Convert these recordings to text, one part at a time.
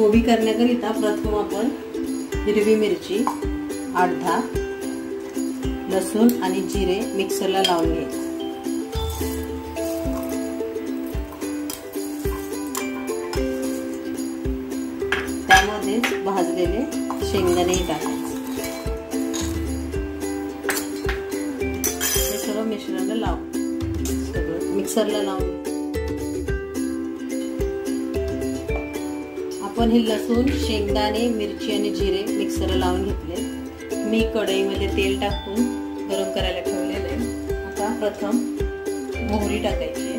कोबी करण्याकरिता प्रथम आपण हिरवी मिरची, 8-10 लसूण आणि जिरे मिक्सरला लावून घ्यायचे। त्यामध्येच भाजलेले शेंगदाणे टाकायचे। हे सर्व मिश्रण मिक्सरला लावून आपण हे लसूण, शेंगदाणे, मिरची आणि जिरे मिक्सरला लावून घेतले। मी कढईमध्ये तेल टाकून गरम करायला ठेवलेले आहे। आता प्रथम मोहरी टाकायची,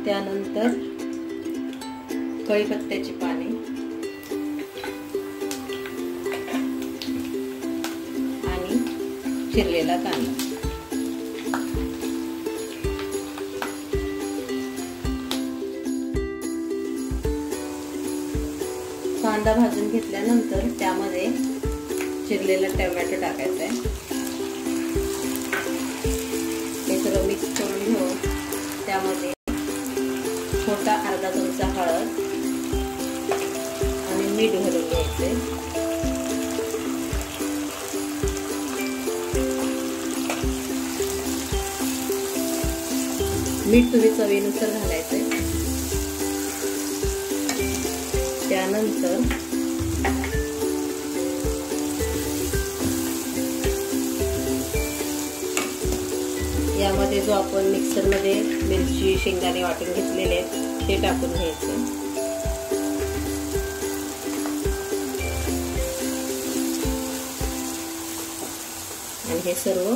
त्यानंतर कढीपत्त्याची पाने आणि चिरलेला कांदा। कांदा भाजून घेतल्यानंतर त्यामध्ये चिरलेला टोमॅटो टाकायचा आहे। हे सर्व मिक्स करून घेऊन त्यामध्ये छोटा अर्धा चमचा हळद आणि मीठ घालून घ्यायचे। मीठ तुम्ही चवीनुसार घालायचे। त्यानंतर यामध्ये जो आपण मिक्सर मध्ये मिरची, शेंगदाणे वाटून घेतलेले आहेत ते टाकून घ्यायचे। आणि हे सर्व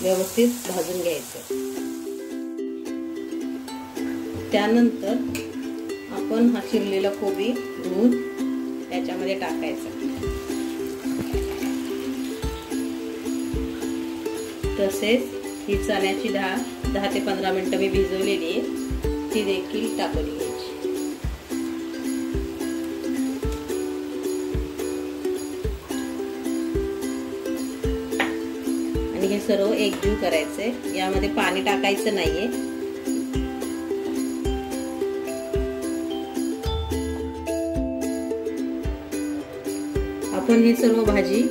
व्यवस्थित भाजून घ्यायचे। त्यानंतर आपण हा चिरलेला कोबी धुवून त्याच्यामध्ये टाकायचा। तसेच ही चण्याची डाळ 10 ते 15 मिनिटं मी भिजवलेली आहे, ती देखील टाकून घ्यायची। आणि हे सर्व एकजीव करायचे। यामध्ये पाणी टाकायचं नाहीये। आपण हे सर्व भाजी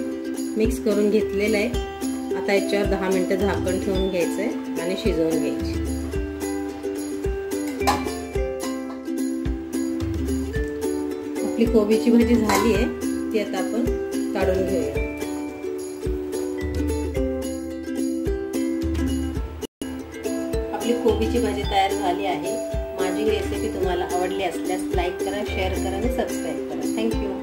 मिक्स करून घेतलेलं आहे। आता याच्यावर 10 मिनिटं झाकण ठेवून घ्यायचंय आणि शिजवून घ्यायची। आपली कोबीची भाजी झाली आहे, ती आता आपण काढून घेऊया। आपली कोबीची भाजी तयार झाली आहे। माझी रेसिपी तुम्हाला आवडली असल्यास लाईक करा, शेअर करा आणि सबस्क्राईब करा। थँक्यू।